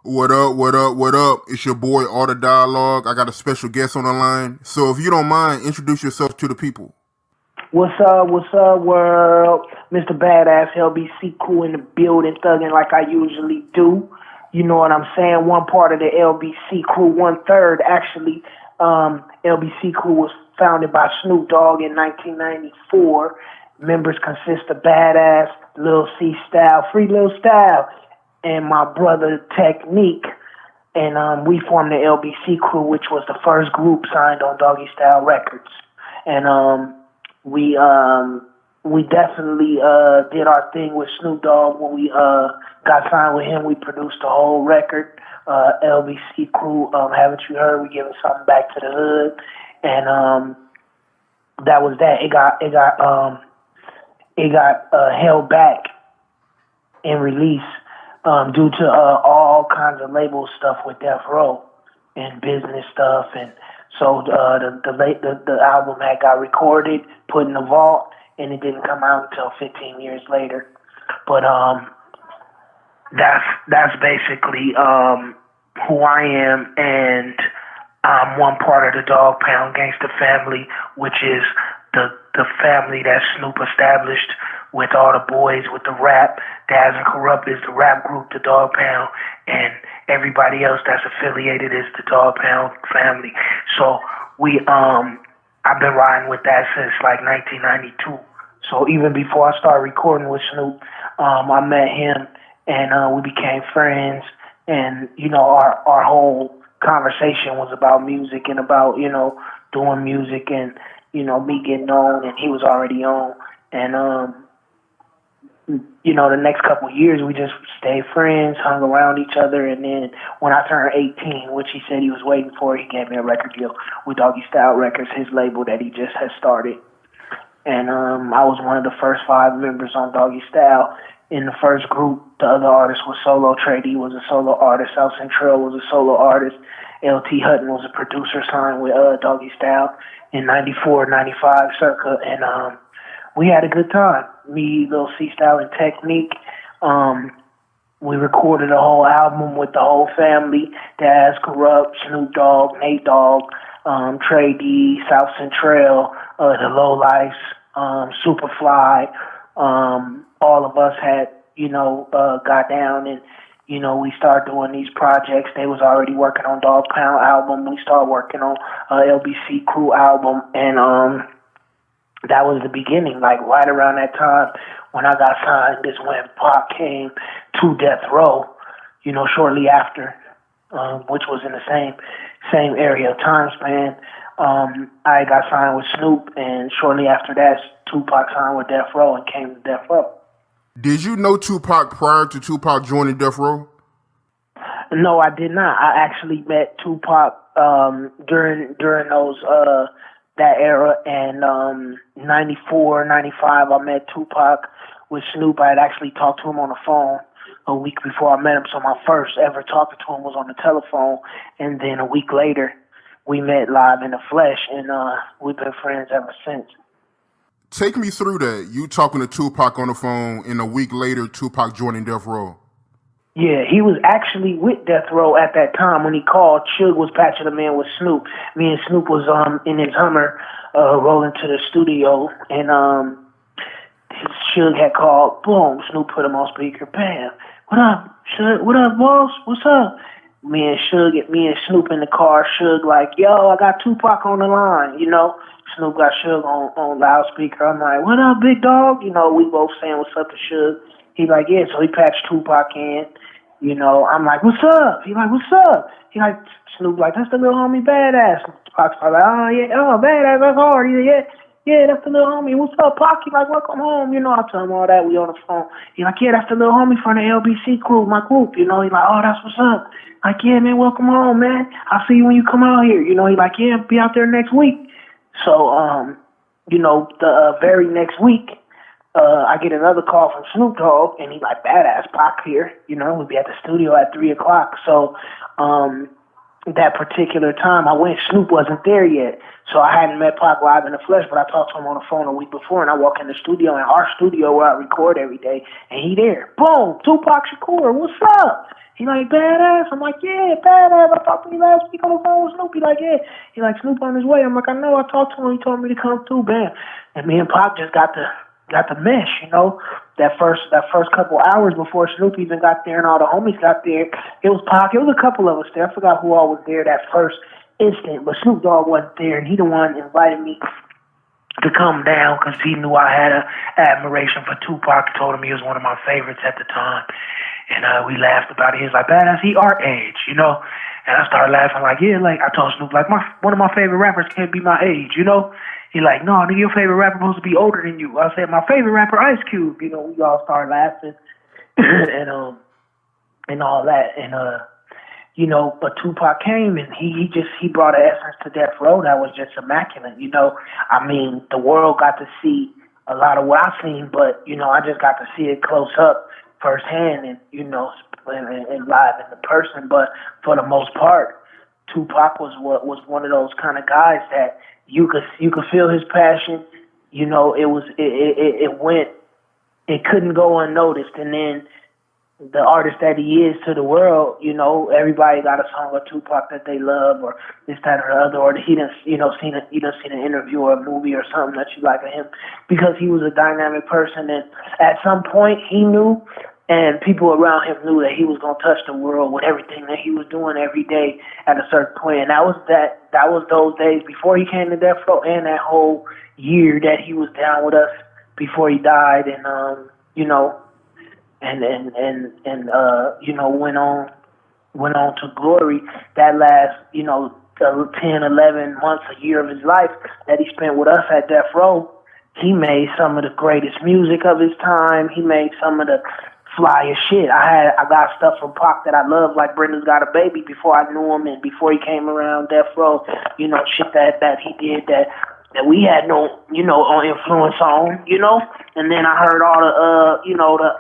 What up, what up, what up? It's your boy, All the Dialogue. I got a special guest on the line. So if you don't mind, introduce yourself to the people. What's up, world? Mr. Badass LBC Crew in the building, thugging like I usually do. You know what I'm saying? One part of the LBC Crew, one third actually. LBC Crew was founded by Snoop Dogg in 1994. Members consist of Badass, Lil C Style, Free Lil Style, and my brother Technique. And we formed the LBC Crew, which was the first group signed on Doggy Style Records. And we we definitely did our thing with Snoop Dogg when we got signed with him. We produced the whole record. LBC Crew, haven't you heard? We giving something back to the hood, and that was that. It got held back in release due to all kinds of label stuff with Death Row and business stuff, and so the album had got recorded, put in the vault, and it didn't come out until 15 years later. But that's basically who I am, and I'm one part of the Dog Pound Gangsta family, which is the family that Snoop established with all the boys with the rap. Daz and Corrupt is the rap group, the Dog Pound, and everybody else that's affiliated is the Dog Pound family. So I've been riding with that since like 1992. So even before I started recording with Snoop, I met him and we became friends. And you know, our whole conversation was about music and about doing music and me getting on, and he was already on. And the next couple of years, we just stayed friends, hung around each other, and then when I turned 18, which he said he was waiting for, he gave me a record deal with Doggy Style Records, his label that he just had started. And I was one of the first 5 members on Doggy Style. In the first group, the other artist was solo. Trey D was a solo artist. South Central was a solo artist. LT Hutton was a producer signed with Doggy Style in 94, 95 circa, and we had a good time. Me, Lil C Style, and Technique. We recorded a whole album with the whole family. Daz, Corrupt, Snoop Dogg, Nate Dogg, Trey D, South Central, the Low Life, Superfly. All of us had, got down and, we started doing these projects. They was already working on Dog Pound album. We started working on LBC Crew album, and that was the beginning. Like right around that time when I got signed is when Pac came to Death Row, shortly after, which was in the same area of time span. I got signed with Snoop, and shortly after that, Tupac signed with Death Row and came to Death Row. Did you know Tupac prior to Tupac joining Death Row? No, I did not. I actually met Tupac during those that era, and 94, 95, I met Tupac with Snoop. I had actually talked to him on the phone a week before I met him, so my first ever talking to him was on the telephone, and then a week later, we met live in the flesh, and we've been friends ever since. Take me through that. You talking to Tupac on the phone, and a week later, Tupac joining Death Row. Yeah, he was actually with Death Row at that time when he called. Suge was patching him in with Snoop. Me and Snoop was in his Hummer rolling to the studio, and Suge had called. Boom, Snoop put him on speaker. Bam. What up, Suge? What up, boss? What's up? Me and Snoop in the car. Suge like, yo, I got Tupac on the line, Snoop got Suge on loudspeaker. I'm like, what up, big dog? We both saying what's up to Suge. He like, yeah, so he patched Tupac in. I'm like, what's up? He like, what's up? He like, Snoop like, that's the little homie Badass. Pac's like, oh, yeah, oh, Badass, that's hard. Yeah, that's the little homie. What's up, Pac? He like, welcome home. I tell him all that. We on the phone. He like, yeah, that's the little homie from the LBC crew, my group. He like, oh, that's what's up. Like, yeah, man, welcome home, man. I'll see you when you come out here. He like, yeah, be out there next week. So, the very next week, I get another call from Snoop Dogg, and he like, Badass Pac here. We'll be at the studio at 3:00. So, that particular time, I went, Snoop wasn't there yet. So I hadn't met Pac live in the flesh, but I talked to him on the phone a week before, and I walk in the studio, in our studio where I record every day, and he there. Boom, Tupac Shakur, what's up? He like, badass? I'm like, yeah, badass. I talked to you last week on the phone with Snoop. He like, yeah. He like, Snoop on his way. I'm like, I know, I talked to him. He told me to come through, bam. And me and Pac just got the mesh, you know. That first couple hours before Snoop even got there and all the homies got there, it was Pac. It was a couple of us there. I forgot who all was there that first instant, but Snoop Dogg wasn't there, and he the one invited me to come down because he knew I had a admiration for Tupac. He told him he was one of my favorites at the time, and we laughed about it. He was like, "Badass, he our age, you know." And I started laughing like, "Yeah," like I told Snoop, like one of my favorite rappers can't be my age, you know. He like, "No, nigga, your favorite rapper supposed to be older than you." I said, "My favorite rapper, Ice Cube." You know, we all started laughing and all that, and you know, but Tupac came and he brought an essence to Death Row that was just immaculate. You know, I mean, the world got to see a lot of what I've seen, but you know, I just got to see it close up, firsthand, and you know, and live in the person. But for the most part, Tupac was one of those kind of guys that you could feel his passion. You know, it couldn't go unnoticed, and then the artist that he is to the world, you know, everybody got a song of Tupac that they love, or this, that, or the other, or he done, you know, seen an interview or a movie or something that you like of him, because he was a dynamic person, and at some point he knew, and people around him knew that he was gonna touch the world with everything that he was doing every day at a certain point, and that was those days before he came to Death Row, and that whole year that he was down with us before he died, and you know. And you know, went on to glory. That last, you know, 10, 11 months, a year of his life that he spent with us at Death Row, he made some of the greatest music of his time. He made some of the flyest shit. I got stuff from Pac that I love, like Brenda's Got a Baby, before I knew him and before he came around Death Row. You know, shit that he did that we had no, you know, influence on, you know. And then I heard all the, you know, the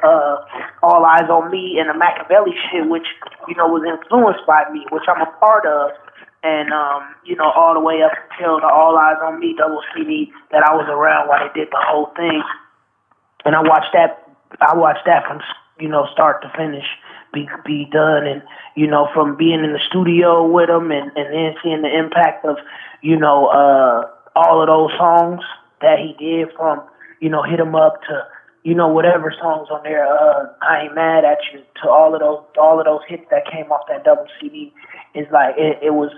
All Eyez on Me and the Makaveli shit, which, you know, was influenced by me, which I'm a part of. And, you know, all the way up until the All Eyez on Me double CD that I was around while they did the whole thing. And I watched that from, you know, start to finish be done. And, you know, from being in the studio with them and then seeing the impact of, you know, all of those songs that he did, from, you know, Hit 'Em Up to, you know, whatever songs on there, I Ain't Mad at You, to all of those hits that came off that double CD. Is like it was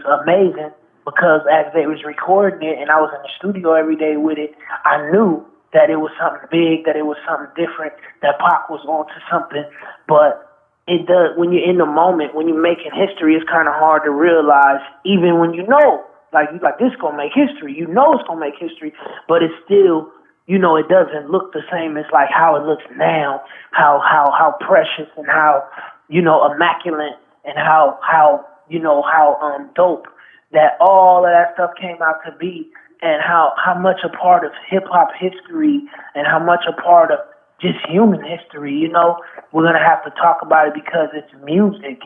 amazing, because as they was recording it and I was in the studio every day with it, I knew that it was something big, that it was something different, that Pac was on to something. But it does, when you're in the moment, when you're making history, it's kind of hard to realize, even when you know. Like, you like, this gonna make history. You know it's gonna make history, but it's still, you know, it doesn't look the same as like how it looks now. How precious and how, you know, immaculate, and how you know, how dope that all of that stuff came out to be, and how much a part of hip hop history and how much a part of just human history. You know, we're gonna have to talk about it because it's music,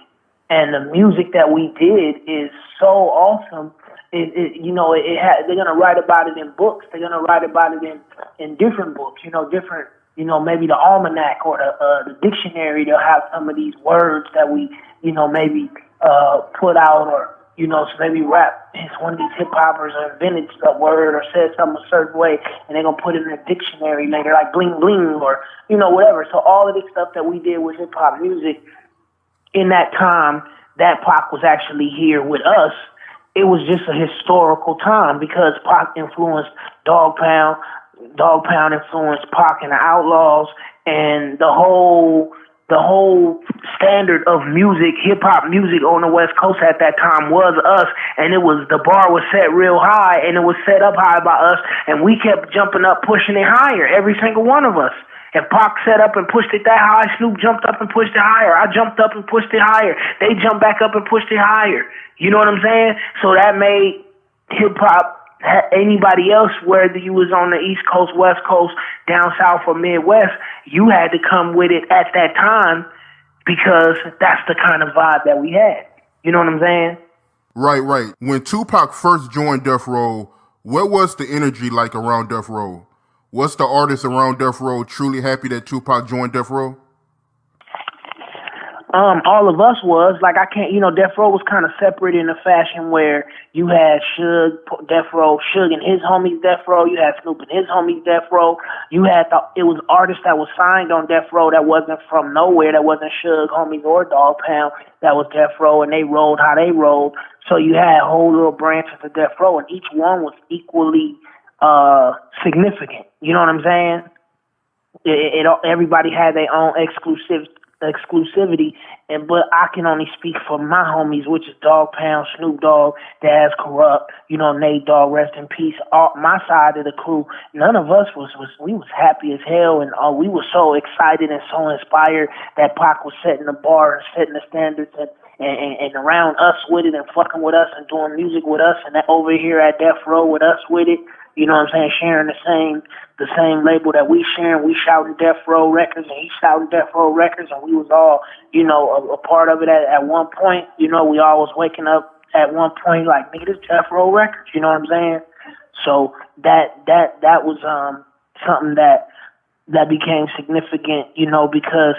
and the music that we did is so awesome. You know, they're gonna write about it in books. They're gonna write about it in different books. You know, different. You know, maybe the almanac or the dictionary. They'll have some of these words that we, you know, maybe put out, or, you know, so maybe rap. One of these hip hoppers invented a word or said something a certain way, and they're gonna put it in a dictionary later, like bling bling, or, you know, whatever. So all of this stuff that we did with hip hop music in that time that Pac was actually here with us, it was just a historical time, because Pac influenced Dog Pound influenced Pac and the Outlaws, and the whole standard of music, hip hop music on the West Coast at that time was us, and the bar was set real high, and it was set up high by us, and we kept jumping up, pushing it higher, every single one of us. If Pac set up and pushed it that high, Snoop jumped up and pushed it higher. I jumped up and pushed it higher. They jumped back up and pushed it higher. You know what I'm saying? So that made hip-hop, anybody else, whether you was on the East Coast, West Coast, down South, or Midwest, you had to come with it at that time, because that's the kind of vibe that we had. You know what I'm saying? Right. When Tupac first joined Death Row, what was the energy like around Death Row? Was the artists around Death Row truly happy that Tupac joined Death Row? All of us was like, I can't, Death Row was kind of separate in a fashion where you had Death Row, Suge and his homies Death Row, you had Snoop and his homies Death Row, you had it was artists that was signed on Death Row that wasn't from nowhere, that wasn't Suge homies or Dog Pound, that was Death Row, and they rolled how they rolled. So you had whole little branches of Death Row, and each one was equally significant. You know what I'm saying? Everybody had their own exclusivity, but I can only speak for my homies, which is Dog Pound, Snoop Dogg, Daz Corrupt, Nate Dogg, rest in peace. My side of the crew, none of us we was happy as hell, and we were so excited and so inspired that Pac was setting the bar and setting the standards and around us with it and fucking with us and doing music with us, and that over here at Death Row with us with it. You know what I'm saying? Sharing the same label that we sharing. We shouting Death Row Records, and he shouting Death Row Records, and we was all, a part of it at one point. We all was waking up at one point like, nigga, this Death Row Records. You know what I'm saying? So that was something that became significant, because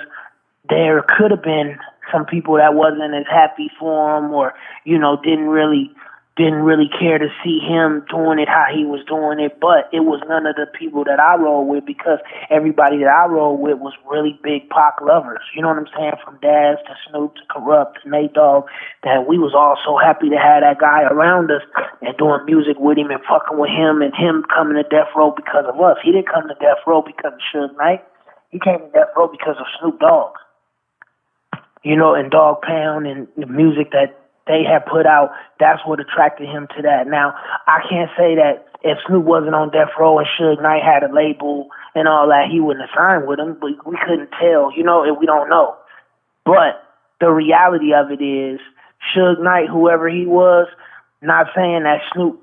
there could have been some people that wasn't as happy for him, or didn't really care to see him doing it how he was doing it, but it was none of the people that I roll with, because everybody that I roll with was really big Pac lovers. You know what I'm saying? From Daz to Snoop to Corrupt to Nate Dogg, that we was all so happy to have that guy around us and doing music with him and fucking with him, and him coming to Death Row because of us. He didn't come to Death Row because of Suge Knight. He came to Death Row because of Snoop Dogg. And Dog Pound and the music that they had put out, that's what attracted him to that. Now, I can't say that if Snoop wasn't on Death Row and Suge Knight had a label and all that, he wouldn't have signed with him, but we couldn't tell, and we don't know. But the reality of it is, Suge Knight, whoever he was, not saying that Suge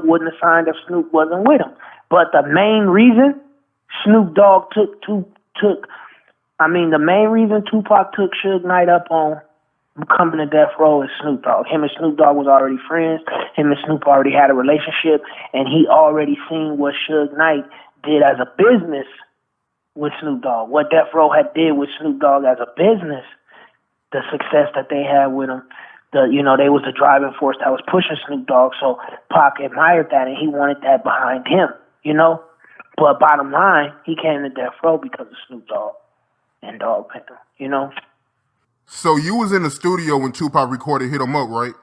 wouldn't have signed if Snoop wasn't with him. But the main reason Snoop Dogg the main reason Tupac took Suge Knight up on coming to Death Row is Snoop Dogg. Him and Snoop Dogg was already friends. Him and Snoop already had a relationship, and he already seen what Suge Knight did as a business with Snoop Dogg. What Death Row had did with Snoop Dogg as a business, the success that they had with him. They was the driving force that was pushing Snoop Dogg. So Pac admired that, and he wanted that behind him. But bottom line, he came to Death Row because of Snoop Dogg and Dog Pound. So you was in the studio when Tupac recorded "Hit 'Em Up," right?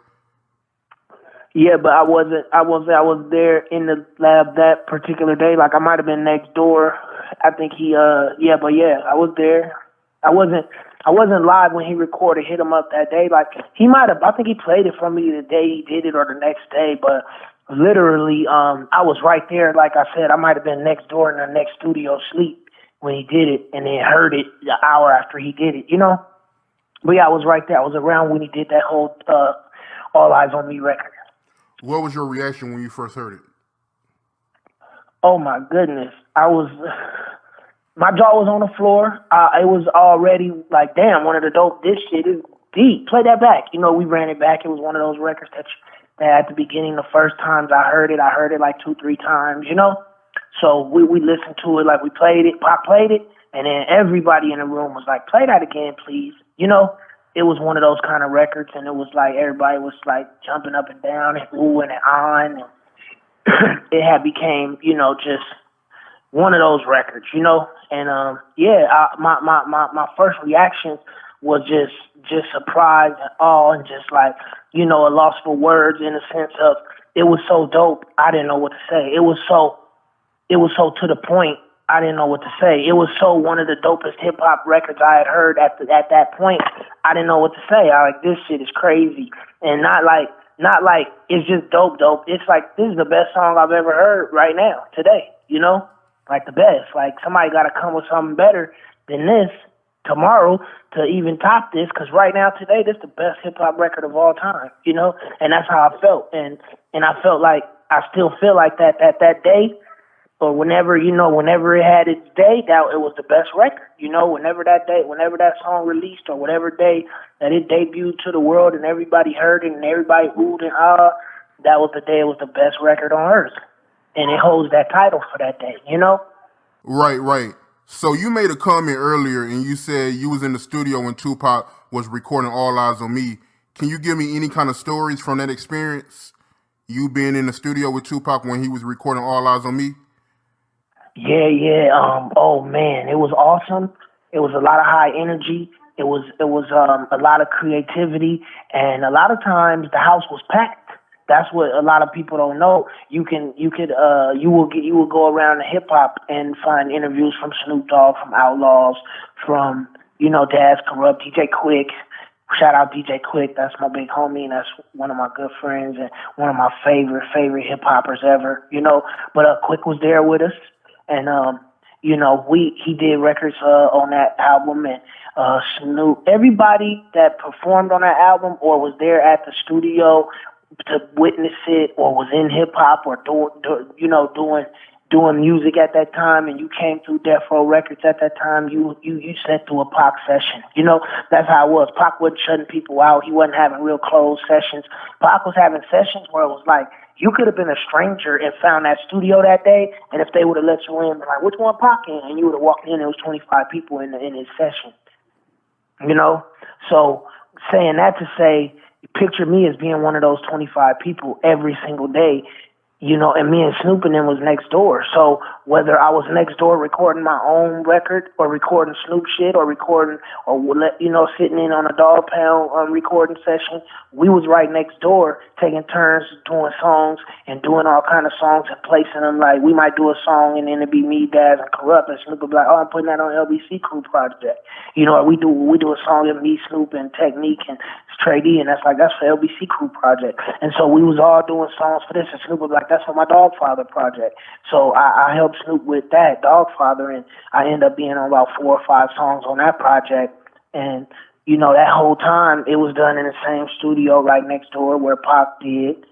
Yeah, but I wasn't. I was there in the lab that particular day. Like, I might have been next door. I think I was there. I wasn't live when he recorded "Hit 'Em Up" that day. Like, he might have. I think he played it for me the day he did it or the next day. But literally, I was right there. Like I said, I might have been next door in the next studio sleep when he did it, and then heard it the hour after he did it. But yeah, I was right there. I was around when he did that whole All Eyez on Me record. What was your reaction when you first heard it? Oh my goodness. My jaw was on the floor. It was already like, damn, one of the dope, this shit is deep. Play that back. We ran it back. It was one of those records that at the beginning, the first times I heard it like 2-3 times, So we listened to it, like we played it, Pac played it, and then everybody in the room was like, play that again, please. It was one of those kind of records, and it was like everybody was like jumping up and down and oohing and on, and it had became, just one of those records, And my first reaction was just surprise and awe, and just like, a loss for words, in the sense of, it was so dope, I didn't know what to say. It was so to the point, I didn't know what to say. It was so one of the dopest hip hop records I had heard at that point. I didn't know what to say. I like, this shit is crazy, and not like it's just dope. It's like, this is the best song I've ever heard right now today. Like the best. Like, somebody got to come with something better than this tomorrow to even top this. Because right now, today, this is the best hip hop record of all time. And that's how I felt. And I felt like, I still feel like that day. or whenever, whenever it had its day, that it was the best record. Whenever that song released, or whatever day that it debuted to the world and everybody heard it and everybody oohed and ah, that was the day it was the best record on earth. And it holds that title for that day. Right. So you made a comment earlier and you said you was in the studio when Tupac was recording All Eyez on Me. Can you give me any kind of stories from that experience? You being in the studio with Tupac when he was recording All Eyez on Me? Yeah. Oh man, it was awesome. It was a lot of high energy. It was a lot of creativity, and a lot of times the house was packed. That's what a lot of people don't know. You will go around the hip hop and find interviews from Snoop Dogg, from Outlawz, from Daz Corrupt, DJ Quick. Shout out DJ Quick. That's my big homie, and that's one of my good friends and one of my favorite hip hoppers ever. But Quick was there with us, and he did records on that album, and Snoop. Everybody that performed on that album or was there at the studio to witness it, or was in hip hop, or doing music at that time, and you came through Death Row Records at that time, you sat through a Pac session. That's how it was. Pac wasn't shutting people out. He wasn't having real closed sessions. Pac was having sessions where it was like, you could have been a stranger and found that studio that day, and if they would have let you in, like, which one Pac in? And you would have walked in, there was 25 people in his session. So saying that to say, picture me as being one of those 25 people every single day, and me and Snoop and them was next door. So whether I was next door recording my own record, or recording Snoop shit, or recording, or sitting in on a Dog Pound recording session, we was right next door taking turns doing songs and doing all kind of songs and placing them. Like, we might do a song and then it'd be me, Daz, and Corrupt, and Snoop would be like, oh, I'm putting that on LBC Crew project. Or we do a song with me, Snoop, and Technique, and Trey D, and that's for LBC Crew project. And so we was all doing songs for this, and Snoop would be like, that's for my Dogfather project. So I helped Snoop with that, Dogfather, and I ended up being on about 4 or 5 songs on that project. And, that whole time it was done in the same studio right next door where Pac did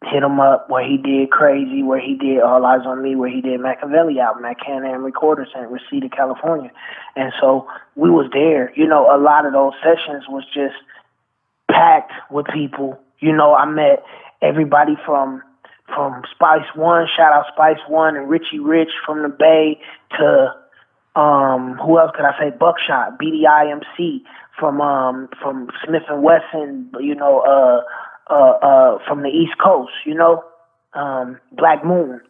Hit 'Em Up, where he did Crazy, where he did All Eyez on Me, where he did Makaveli album at Can-Am Recorders in Reseda, California. And so we was there. A lot of those sessions was just packed with people. I met everybody from Spice One, shout out Spice One, and Richie Rich from the Bay, to who else could I say? Buckshot, BDIMC from Smith and Wesson, from the East Coast, Black Moon.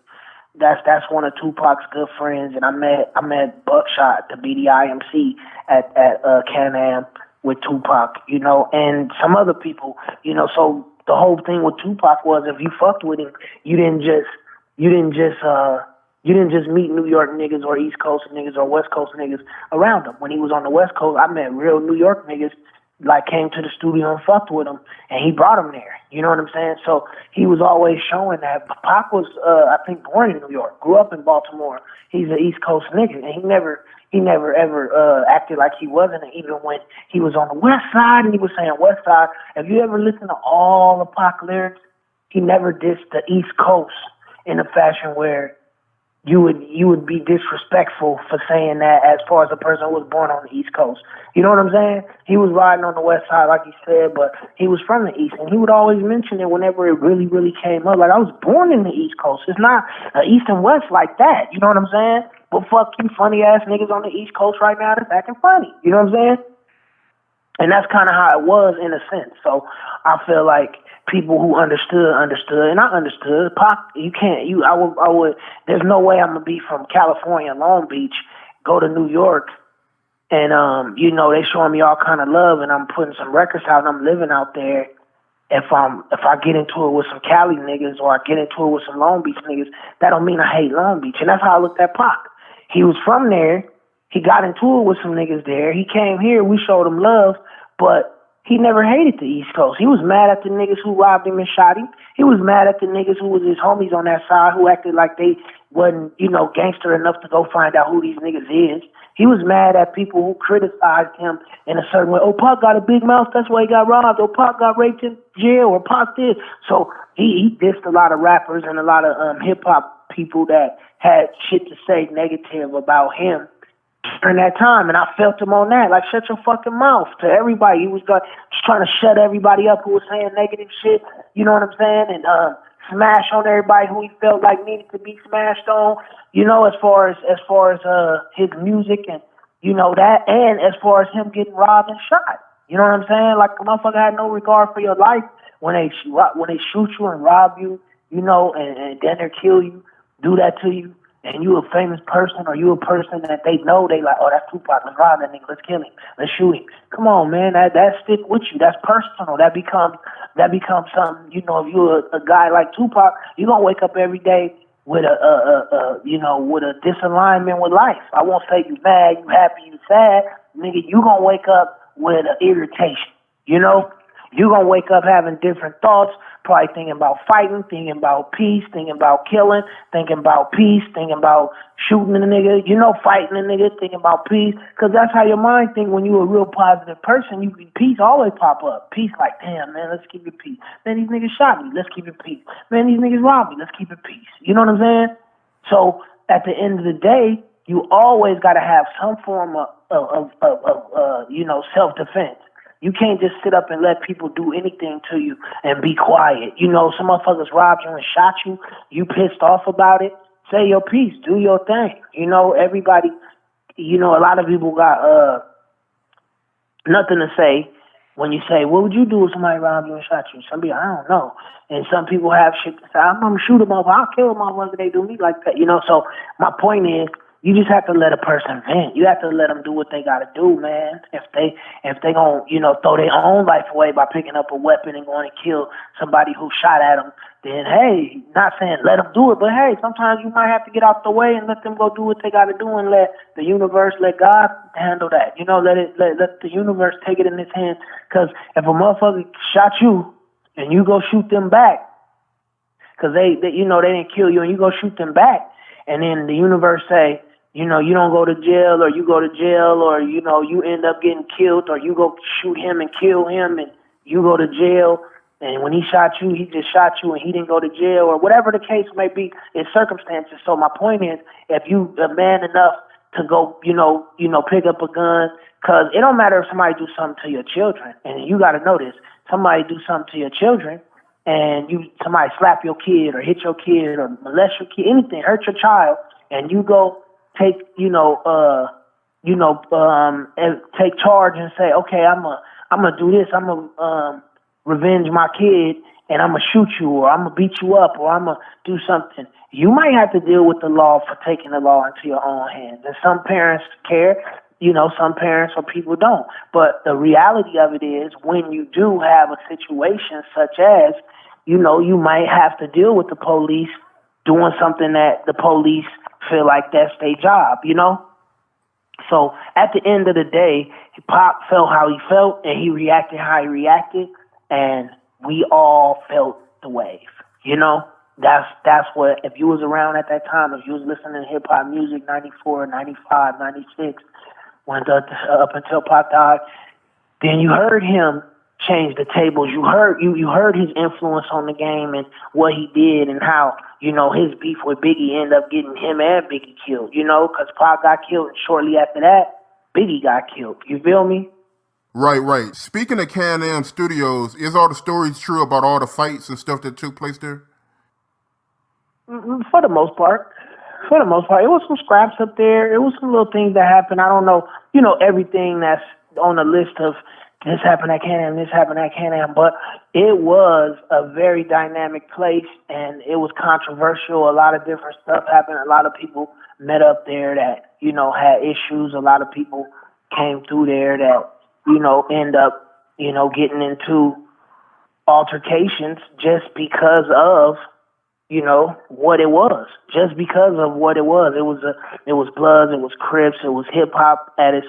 That's one of Tupac's good friends, and I met Buckshot, the BDIMC at Can-Am with Tupac, and some other people, so the whole thing with Tupac was, if you fucked with him, you didn't just meet New York niggas or East Coast niggas or West Coast niggas around him. When he was on the West Coast, I met real New York niggas, like, came to the studio and fucked with him, and he brought him there. You know what I'm saying? So he was always showing that. Pac was, I think, born in New York, grew up in Baltimore. He's an East Coast nigga, and he never ever acted like he wasn't. And even when he was on the West Side and he was saying West Side, if you ever listen to all the Pac lyrics, he never dissed the East Coast in a fashion where you would be disrespectful for saying that, as far as a person who was born on the East Coast. You know what I'm saying? He was riding on the West Side, like he said, but he was from the East, and he would always mention it whenever it really, really came up. Like, I was born in the East Coast. It's not East and West like that. You know what I'm saying? But fuck you funny ass niggas on the East Coast right now that's acting funny. You know what I'm saying? And that's kind of how it was, in a sense. So I feel like people who understood, and I understood. Pac, I would, there's no way I'm gonna be from California, Long Beach, go to New York, and they showing me all kind of love, and I'm putting some records out, and I'm living out there. If I get into it with some Cali niggas, or I get into it with some Long Beach niggas, that don't mean I hate Long Beach. And that's how I looked at Pac. He was from there. He got into it with some niggas there. He came here. We showed him love, but he never hated the East Coast. He was mad at the niggas who robbed him and shot him. He was mad at the niggas who was his homies on that side, who acted like they wasn't, gangster enough to go find out who these niggas is. He was mad at people who criticized him in a certain way. Oh, Pac got a big mouth, that's why he got robbed. Oh, Pac got raped in jail, or Pac did. So he dissed a lot of rappers and a lot of hip-hop people that had shit to say negative about him during that time, and I felt him on that. Like, shut your fucking mouth to everybody. He was just trying to shut everybody up who was saying negative shit. You know what I'm saying? And smash on everybody who he felt like needed to be smashed on. You know, as far as his music and you know that, and as far as him getting robbed and shot. You know what I'm saying? Like, the motherfucker had no regard for your life when they shoot you and rob you. You know, and then they kill you, do that to you. And you a famous person, or you a person that they know, they like, oh, that's Tupac, let's rob that nigga, let's kill him, let's shoot him. Come on, man, that stick with you. That's personal. That becomes something. You know, if you're a guy like Tupac, you gonna wake up every day with with a disalignment with life. I won't say you mad, you happy, you sad, nigga. You gonna wake up with an irritation. You know, you gonna wake up having different thoughts. Probably thinking about fighting, thinking about peace, thinking about killing, thinking about peace, thinking about shooting a nigga, you know, fighting a nigga, thinking about peace. Because that's how your mind think when you're a real positive person. Peace always pop up. Peace, like, damn, man, let's keep it peace. Man, these niggas shot me, let's keep it peace. Man, these niggas robbed me, let's keep it peace. You know what I'm saying? So at the end of the day, you always got to have some form of self-defense. You can't just sit up and let people do anything to you and be quiet. You know, some motherfuckers robbed you and shot you. You pissed off about it. Say your piece. Do your thing. You know, everybody, you know, a lot of people got nothing to say when you say, what would you do if somebody robbed you and shot you? Some people, I don't know. And some people have shit to say. I'm going to shoot them up. I'll kill them if they do me like that. You know, so my point is, you just have to let a person vent. You have to let them do what they got to do, man. If they gonna, you know, throw their own life away by picking up a weapon and going to kill somebody who shot at them, then hey, not saying let them do it, but hey, sometimes you might have to get out the way and let them go do what they got to do and let the universe, let God handle that. You know, let the universe take it in its hands. Because if a motherfucker shot you and you go shoot them back, because they didn't kill you and you go shoot them back, and then the universe say, you know, you don't go to jail, or you go to jail, or, you know, you end up getting killed, or you go shoot him and kill him and you go to jail. And when he shot you, he just shot you and he didn't go to jail, or whatever the case may be, it's circumstances. So my point is, if you a man enough to go, you know, pick up a gun, because it don't matter if somebody do something to your children. And you got to know this. Somebody do something to your children, and somebody slap your kid or hit your kid or molest your kid, anything, hurt your child, and you go take take charge and say, okay, I'm gonna do this. I'm gonna revenge my kid, and I'm gonna shoot you, or I'm gonna beat you up, or I'm gonna do something. You might have to deal with the law for taking the law into your own hands. And some parents care, you know, some parents or people don't. But the reality of it is, when you do have a situation such as, you know, you might have to deal with the police doing something that the police feel like that's their job, you know? So at the end of the day, Pop felt how he felt, and he reacted how he reacted, and we all felt the wave, you know? That's what, if you was around at that time, if you was listening to hip-hop music, 94, 95, 96, up until Pop died, then you heard him change the tables. You heard his influence on the game and what he did, and how, you know, his beef with Biggie ended up getting him and Biggie killed, you know, because Pac got killed, and shortly after that, Biggie got killed. You feel me? Right. Speaking of Can-Am Studios, is all the stories true about all the fights and stuff that took place there? For the most part. It was some scraps up there. It was some little things that happened. I don't know, you know, everything that's on the list of this happened at Can-Am, this happened at Can-Am, but it was a very dynamic place, and it was controversial. A lot of different stuff happened. A lot of people met up there that, you know, had issues. A lot of people came through there that, you know, end up, you know, getting into altercations just because of, you know, what it was. Just because of what it was. It was Bloods, it was Crips, it was hip hop at its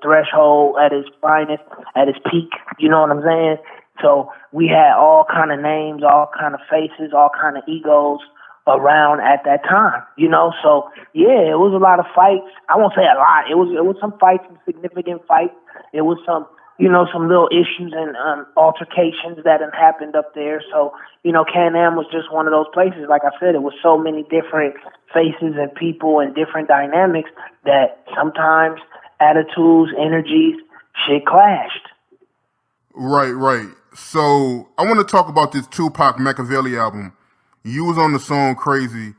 threshold, at its finest, at its peak. You know what I'm saying? So we had all kind of names, all kind of faces, all kind of egos around at that time. You know, so yeah, it was a lot of fights. I won't say a lot. It was some fights, some significant fights. It was some, you know, some little issues and altercations that had happened up there. So, you know, Can-Am was just one of those places. Like I said, it was so many different faces and people and different dynamics that sometimes attitudes, energies, shit clashed. Right. So I want to talk about this Tupac Makaveli album. You was on the song Crazy.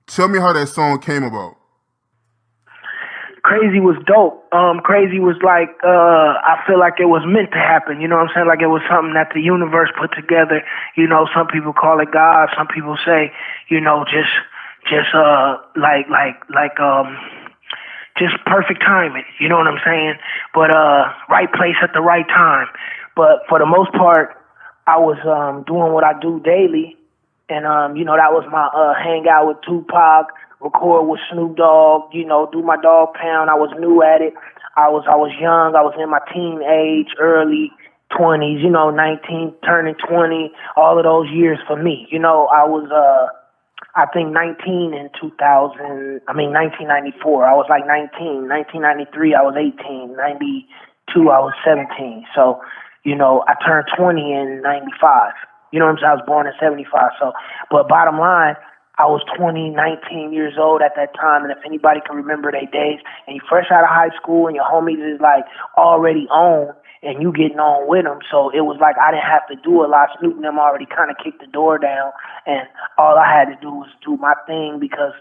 Tell me how that song came about. Crazy was dope. Crazy was like, I feel like it was meant to happen. You know what I'm saying? Like it was something that the universe put together. You know, some people call it God. Some people say, you know, just just perfect timing. You know what I'm saying? But right place at the right time. But for the most part, I was doing what I do daily, and you know, that was my hangout with Tupac, record with Snoop Dogg, you know, do my dog pound. I was new at it. I was young. I was in my teen age, early 20s, you know, 19 turning 20, all of those years for me. You know, I was I think 19 in 1994. I was like 19. 1993, I was 18. 92, I was 17. So, you know, I turned 20 in 95. You know what I'm saying? I was born in 75. So, but bottom line, I was 20, 19 years old at that time. And if anybody can remember their days, and you fresh out of high school and your homies is like already on, and you getting on with them. So it was like I didn't have to do a lot. Snoop and them already kind of kicked the door down, and all I had to do was do my thing because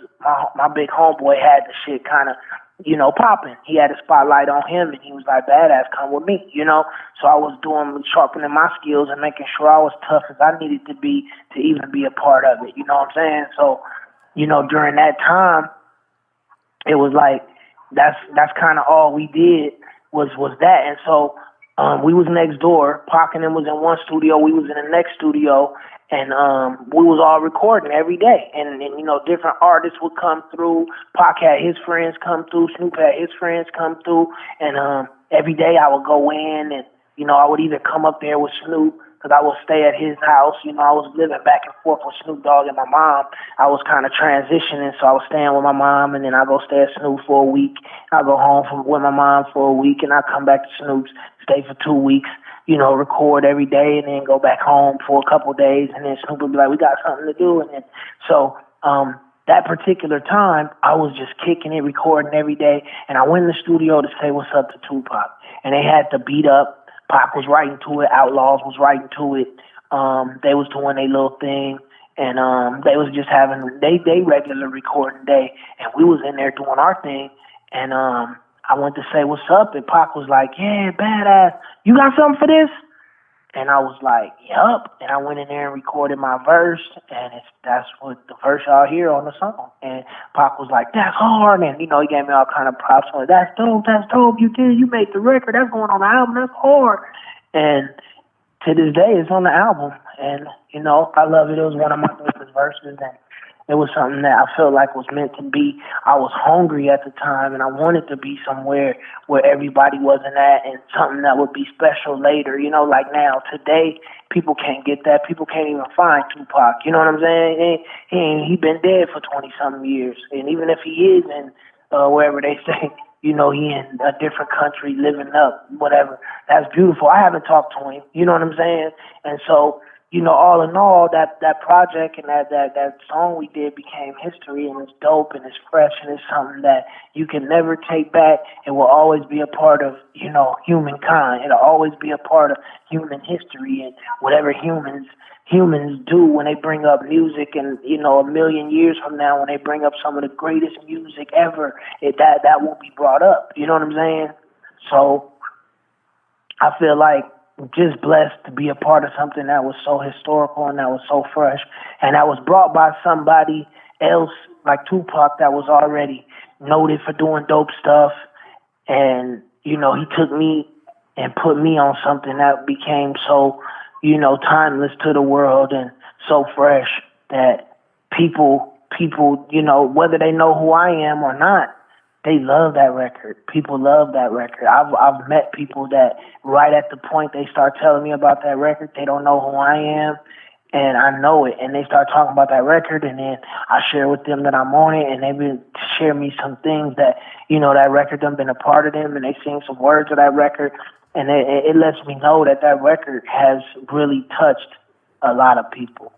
my big homeboy had the shit kind of, you know, popping. He had a spotlight on him, and he was like, badass, come with me, you know? So I was sharpening my skills and making sure I was tough as I needed to be to even be a part of it, you know what I'm saying? So, you know, during that time, it was like, that's kind of all we did was that. And so we was next door. Pac and them was in one studio. We was in the next studio. And we was all recording every day. And, you know, different artists would come through. Pac had his friends come through. Snoop had his friends come through. And every day I would go in and, you know, I would either come up there with Snoop because I would stay at his house. You know, I was living back and forth with Snoop Dogg and my mom. I was kind of transitioning, so I was staying with my mom, and then I go stay at Snoop for a week. I go home with my mom for a week, and I come back to Snoop's, stay for 2 weeks, you know, record every day, and then go back home for a couple of days, and then Snoop would be like, we got something to do. And then, so that particular time, I was just kicking it, recording every day, and I went in the studio to say what's up to Tupac. And they had the beat up. Pac was writing to it. Outlawz was writing to it. They was doing their little thing. And they was just having they regular recording day. And we was in there doing our thing. And I went to say what's up, and Pac was like, yeah, badass. You got something for this? And I was like, yup. And I went in there and recorded my verse, and that's what the verse y'all hear on the song. And Pac was like, that's hard. And, you know, he gave me all kind of props on it. That's dope. You did. You made the record. That's going on the album. That's hard. And to this day, it's on the album. And, you know, I love it. It was one of my favorite verses. And it was something that I felt like was meant to be. I was hungry at the time, and I wanted to be somewhere where everybody wasn't at, and something that would be special later. You know, like now, today, people can't get that. People can't even find Tupac. You know what I'm saying? He been dead for 20-something years. And even if he is in wherever they say, you know, he in a different country living up, whatever, that's beautiful. I haven't talked to him. You know what I'm saying? And so, you know, all in all, that project and that song we did became history, and it's dope and it's fresh and it's something that you can never take back. It will always be a part of, you know, humankind. It'll always be a part of human history, and whatever humans do when they bring up music, and, you know, a million years from now when they bring up some of the greatest music ever, that will be brought up. You know what I'm saying? So I feel like just blessed to be a part of something that was so historical and that was so fresh, and that was brought by somebody else like Tupac that was already noted for doing dope stuff. And, you know, he took me and put me on something that became so, you know, timeless to the world and so fresh that people, you know, whether they know who I am or not, they love that record. People love that record. I've met people that right at the point they start telling me about that record, they don't know who I am, and I know it. And they start talking about that record, and then I share with them that I'm on it, and they will share me some things that, you know, that record done been a part of them, and they sing some words of that record, and it lets me know that that record has really touched a lot of people.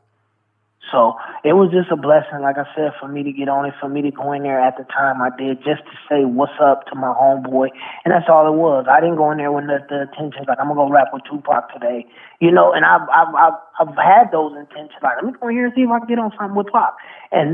So it was just a blessing, like I said, for me to get on it, for me to go in there at the time I did, just to say what's up to my homeboy, and that's all it was. I didn't go in there with the intentions like I'm gonna go rap with Tupac today, you know. And I've had those intentions, like let me go in here and see if I can get on something with Pac. And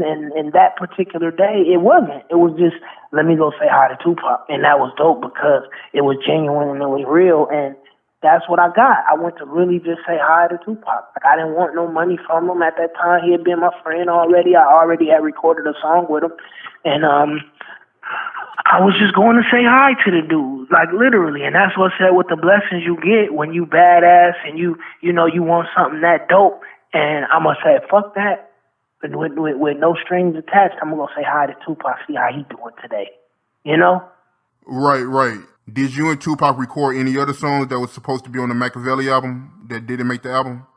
that particular day, it wasn't. It was just let me go say hi to Tupac, and that was dope because it was genuine and it was real. And that's what I got. I went to really just say hi to Tupac. Like I didn't want no money from him at that time. He had been my friend already. I already had recorded a song with him, and I was just going to say hi to the dude, like literally. And that's what said with the blessings you get when you badass and you know you want something that dope. And I'm gonna say fuck that, and with no strings attached. I'm gonna say hi to Tupac, see how he doing today. You know? Right. Did you and Tupac record any other songs that was supposed to be on the Makaveli album that didn't make the album?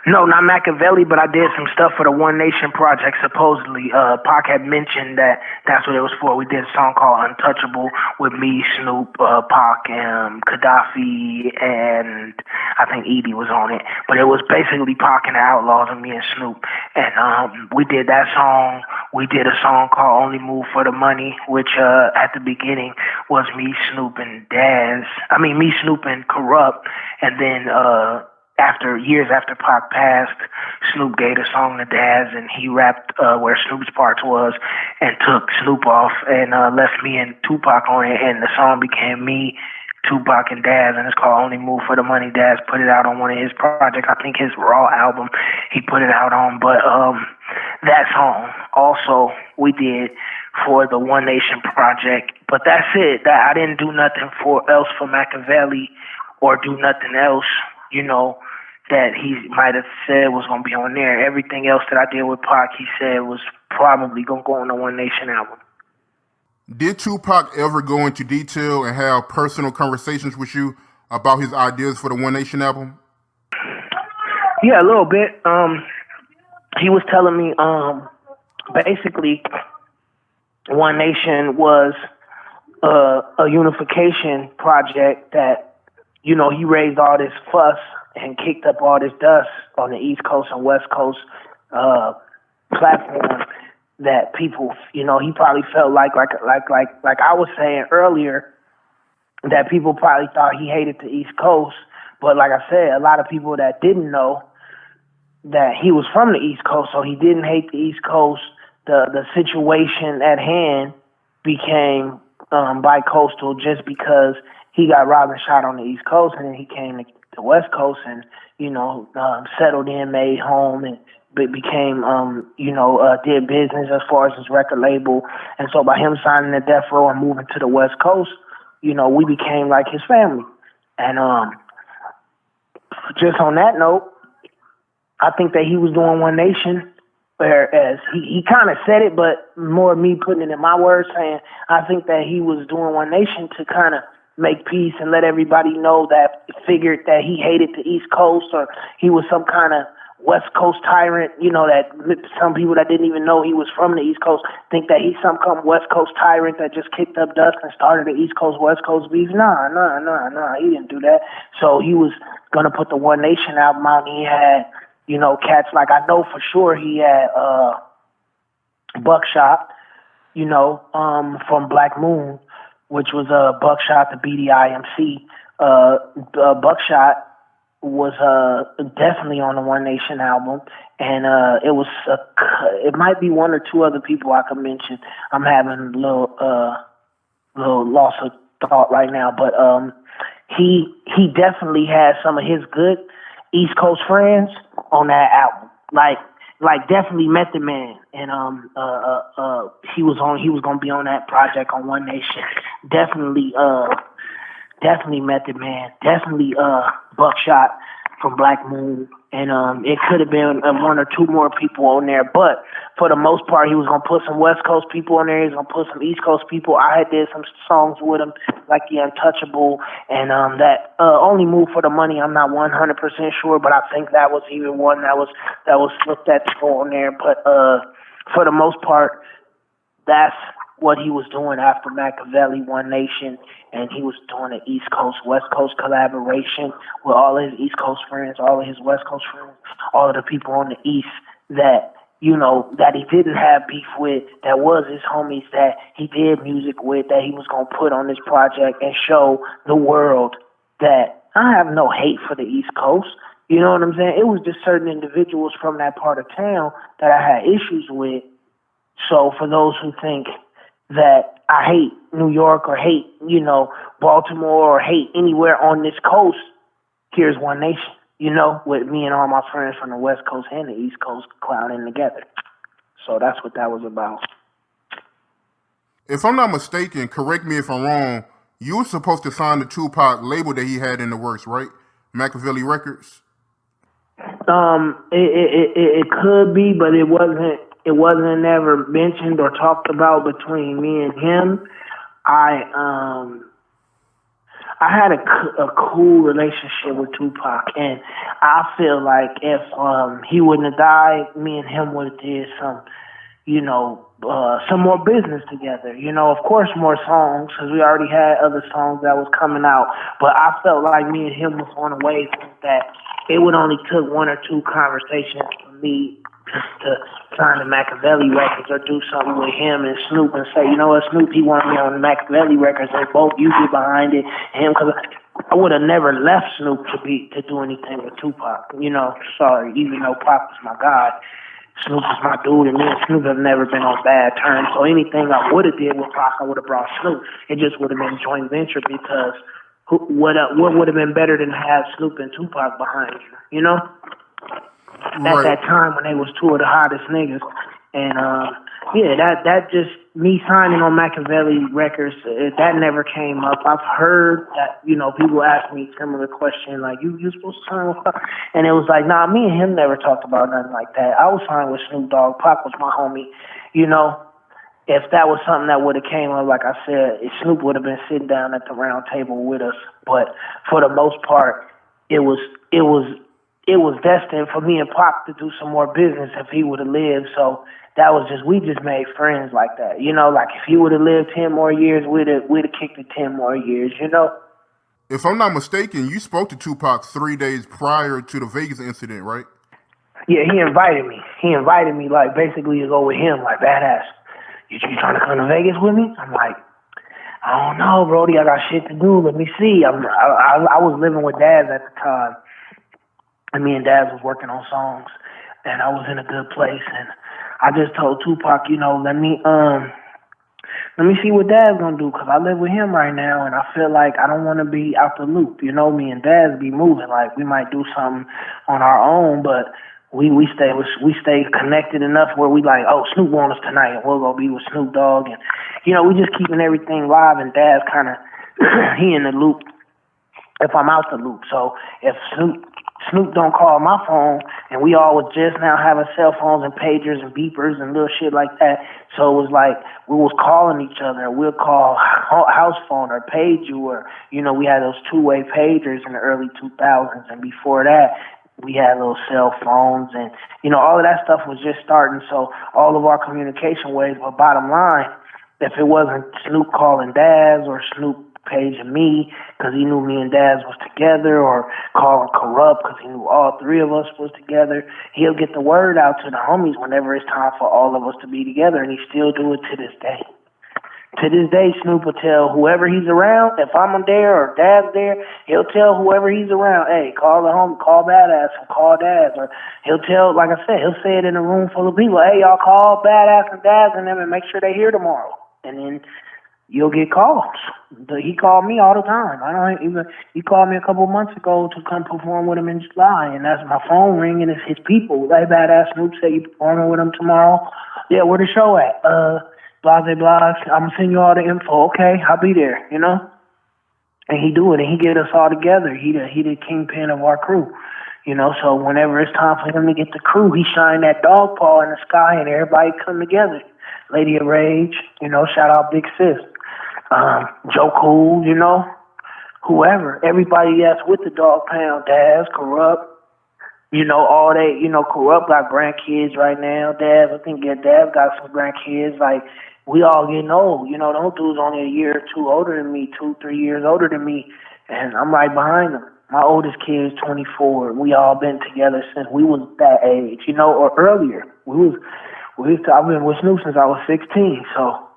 No, not Makaveli, but I did some stuff for the One Nation project, supposedly. Pac had mentioned that that's what it was for. We did a song called Untouchable with me, Snoop, Pac, and Gaddafi, and I think Edie was on it. But it was basically Pac and the Outlaws and me and Snoop. And we did that song. We did a song called Only Move for the Money, which at the beginning was me, Snoop, and Daz. Me, Snoop, and Corrupt. And then years after Pac passed, Snoop gave a song to Daz, and he rapped where Snoop's parts was, and took Snoop off, and left me and Tupac on it, and the song became me, Tupac, and Daz, and it's called Only Move for the Money. Daz put it out on one of his projects, I think his Raw album, he put it out on, but that song also we did for the One Nation project, but that's it. That I didn't do nothing else for Makaveli or do nothing else, you know, that he might have said was going to be on there. Everything else that I did with Pac, he said was probably going to go on the One Nation album. Did Tupac ever go into detail and have personal conversations with you about his ideas for the One Nation album? Yeah, a little bit. He was telling me basically One Nation was a unification project that, you know, he raised all this fuss and kicked up all this dust on the East Coast and West Coast platform that people, you know, he probably felt like I was saying earlier, that people probably thought he hated the East Coast. But like I said, a lot of people that didn't know that he was from the East Coast, so he didn't hate the East Coast. The situation at hand became bi-coastal just because he got robbed and shot on the East Coast, and then he came to the West Coast and, you know, settled in, made home, and became, did business as far as his record label. And so by him signing the Death Row and moving to the West Coast, you know, we became like his family. And just on that note, I think that he was doing One Nation, whereas he kind of said it, but more me putting it in my words, saying I think that he was doing One Nation to kind of make peace and let everybody know that figured that he hated the East Coast, or he was some kind of West Coast tyrant, you know, that some people that didn't even know he was from the East Coast think that he's some kind of West Coast tyrant that just kicked up dust and started the East Coast, West Coast beef. Nah, he didn't do that. So he was going to put the One Nation album out, and he had, you know, cats like, I know for sure he had Buckshot, you know, from Black Moon, which was Buckshot, the BDIMC. Buckshot was definitely on the One Nation album, and it might be one or two other people I could mention. I'm having a little loss of thought right now, but he definitely had some of his good East Coast friends on that album, like definitely Method Man, and he was gonna be on that project on One Nation. Definitely Method Man, definitely Buckshot from Black Moon, and it could have been one or two more people on there, but for the most part, he was gonna put some West Coast people on there. He was gonna put some East Coast people. I had did some songs with him, like the Untouchable, and that Only Move for the Money. I'm not 100% sure, but I think that was even one that was slipped that to go on there. But for the most part, that's what he was doing after Makaveli One Nation, and he was doing an East Coast West Coast collaboration with all his East Coast friends, all of his West Coast friends, all of the people on the East that that he didn't have beef with, that was his homies, that he did music with, that he was gonna put on this project and show the world that I have no hate for the East Coast. You know what I'm saying? It was just certain individuals from that part of town that I had issues with. So for those who think that I hate New York or hate, Baltimore or hate anywhere on this coast, here's One Nation, with me and all my friends from the West Coast and the East Coast clowning together. So that's what that was about. If I'm not mistaken, correct me if I'm wrong, you were supposed to sign the Tupac label that he had in the works, right? Makaveli Records? It could be, but it wasn't. It wasn't ever mentioned or talked about between me and him. I had a cool relationship with Tupac, and I feel like if he wouldn't have died, me and him would have did some more business together. Of course, more songs, because we already had other songs that was coming out. But I felt like me and him was on a wave that it would only took one or two conversations for me to sign the Makaveli Records or do something with him and Snoop and say, Snoop, he wanted me on the Makaveli Records, and both you get behind it, him, because I would have never left Snoop to do anything with Tupac. Sorry, even though Pac was my god, Snoop is my dude, and me and Snoop have never been on bad terms. So anything I would have did with Pac, I would have brought Snoop. It just would have been a joint venture, because what would have been better than to have Snoop and Tupac behind you, At that time when they was two of the hottest niggas. And that just, me signing on Makaveli Records, that never came up. I've heard that, people ask me similar question, like, you supposed to sign with Pac? And it was like, nah, me and him never talked about nothing like that. I was signed with Snoop Dogg. Pac was my homie. If that was something that would have came up, like I said, Snoop would have been sitting down at the round table with us. But for the most part, it was destined for me and Pac to do some more business if he would have lived. So we just made friends like that. Like if he would have lived 10 more years, we'd have kicked it 10 more years, If I'm not mistaken, you spoke to Tupac 3 days prior to the Vegas incident, right? Yeah, he invited me. Like basically to go with him, like, badass. You trying to come to Vegas with me? I'm like, I don't know, Brody. I got shit to do. Let me see. I was living with Daz at the time. And me and Daz was working on songs, and I was in a good place. And I just told Tupac, let me see what Daz gonna do, because I live with him right now, and I feel like I don't want to be out the loop. Me and Daz be moving. Like, we might do something on our own, but we stay connected enough where we like, oh, Snoop wants us tonight, and we'll go be with Snoop Dogg, and we just keeping everything live. And Daz kind of he in the loop if I'm out the loop. So if Snoop don't call my phone, and we all was just now having cell phones and pagers and beepers and little shit like that. So it was like we was calling each other. We'll call house phone or page you, or we had those two-way pagers in the early 2000s, and before that we had little cell phones, and all of that stuff was just starting. So all of our communication ways. But bottom line, if it wasn't Snoop calling Daz or Snoop paging me because he knew me and Daz was together, or calling Corrupt because he knew all three of us was together, he'll get the word out to the homies whenever it's time for all of us to be together, and he still do it to this day. To this day, Snoop will tell whoever he's around, if I'm there or Daz there, he'll tell whoever he's around, hey, call the homie, call Badass, or call Daz. Or he'll tell, like I said, he'll say it in a room full of people, hey, y'all call Badass and Daz and them and make sure they here tomorrow. And then you'll get calls. He called me all the time. He called me a couple months ago to come perform with him in July, and that's my phone ringing. It's his people. Hey, Badass Snoop said you performing with him tomorrow. Yeah, where the show at? Blase blogs. I'm gonna send you all the info. Okay, I'll be there. And he do it, and he get us all together. He the kingpin of our crew. So whenever it's time for him to get the crew, he shine that dog paw in the sky, and everybody come together. Lady of Rage, shout out Big Sis. Joe Cool, whoever, everybody that's with the Dog Pound, Daz, Corrupt, all they, Corrupt got grandkids right now. Daz, I think Daz got some grandkids. Like, we all getting old. You know, those dudes only a year or two older than me, 2-3 years older than me, and I'm right behind them. My oldest kid is 24. We all been together since we was that age, you know, or earlier. I've been with Snoop since I was 16, so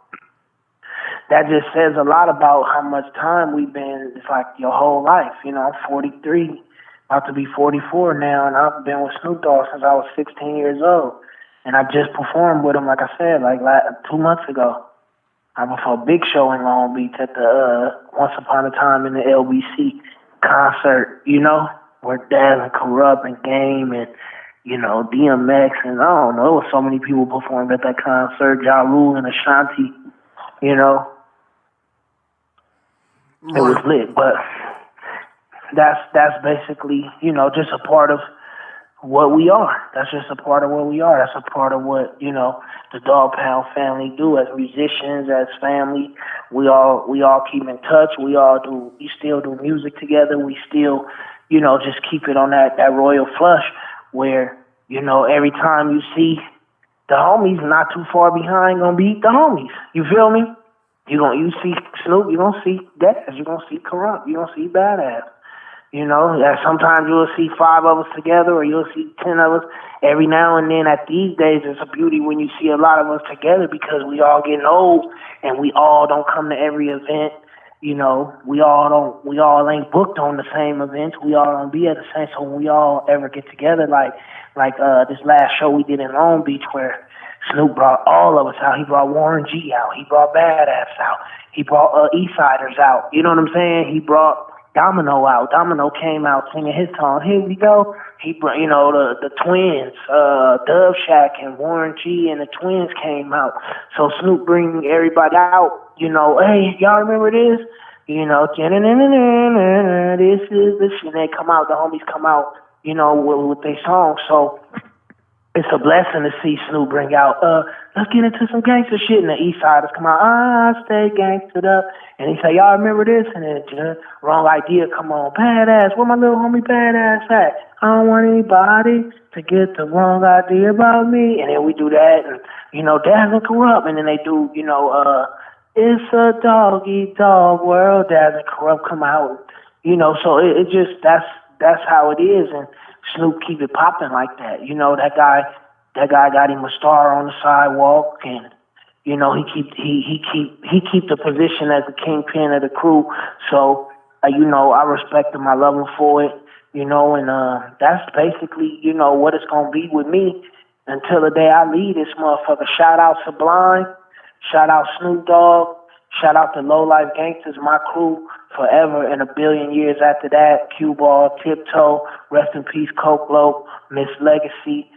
that just says a lot about how much time we've been. It's like your whole life, you know. I'm 43, about to be 44 now, and I've been with Snoop Dogg since I was 16 years old. And I just performed with him, like I said, like 2 months ago. I performed a big show in Long Beach at the Once Upon a Time in the LBC concert, you know, where Daz and Corrupt and Game and, you know, DMX and I don't know, there was so many people performed at that concert, Ja Rule and Ashanti, you know. It was lit, but that's basically, you know, just a part of what we are. That's just a part of what we are. That's a part of what, you know, the Dog Pound family do as musicians, as family. We all keep in touch. We still do music together. We still, you know, just keep it on that royal flush where, you know, every time you see the homies not too far behind gonna be the homies. You feel me? You see Snoop, you gonna see Daz, you gonna see Corrupt, you gonna see Badass. You know, sometimes you'll see 5 of us together or you'll see 10 of us. Every now and then at these days, it's a beauty when you see a lot of us together because we all getting old and we all don't come to every event. You know, we all ain't booked on the same events. We all don't be at the same, so when we all ever get together, like this last show we did in Long Beach where Snoop brought all of us out. He brought Warren G out. He brought Badass out. He brought Eastsiders out. You know what I'm saying? He brought Domino out. Domino came out singing his song. Here we go. He brought, you know, the twins, Dove Shack and Warren G and the twins came out. So Snoop bringing everybody out. You know, hey, y'all remember this? You know, this is this, and they come out. The homies come out. You know, with their songs. So it's a blessing to see Snoop bring out, let's get into some gangster shit. And the Eastsiders come out, I stay gangstered up. And he say, y'all remember this? And then Wrong Idea, come on, Badass, where my little homie Badass at? I don't want anybody to get the wrong idea about me. And then we do that, and, you know, Daz and Corrupt. And then they do, you know, it's a dog-eat-dog world. Daz and Corrupt come out, you know, so it just, that's how it is. And Snoop keep it popping like that. You know, that guy got him a star on the sidewalk, and you know he keep the position as the kingpin of the crew. So you know, I respect him, I love him for it. You know, and that's basically, you know, what it's gonna be with me until the day I leave this motherfucker. Shout out Sublime, shout out Snoop Dogg, shout out to Low Life Gangsters, my crew. Forever and a billion years after that, Cue Ball, Tiptoe, rest in peace, Coke Lope, Miss Legacy,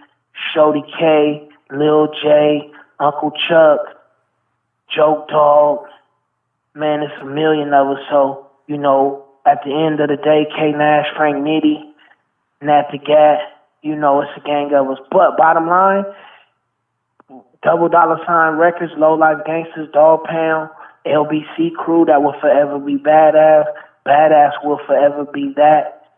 Shody K, Lil J, Uncle Chuck, Joke Dog. Man, it's a million of us. So, you know, at the end of the day, K Nash, Frank Nitty, Nat the Gat, you know, it's a gang of us. But bottom line, Double Dollar Sign Records, Low Life Gangsters, Dog Pound, LBC crew that will forever be Badass. Badass will forever be that.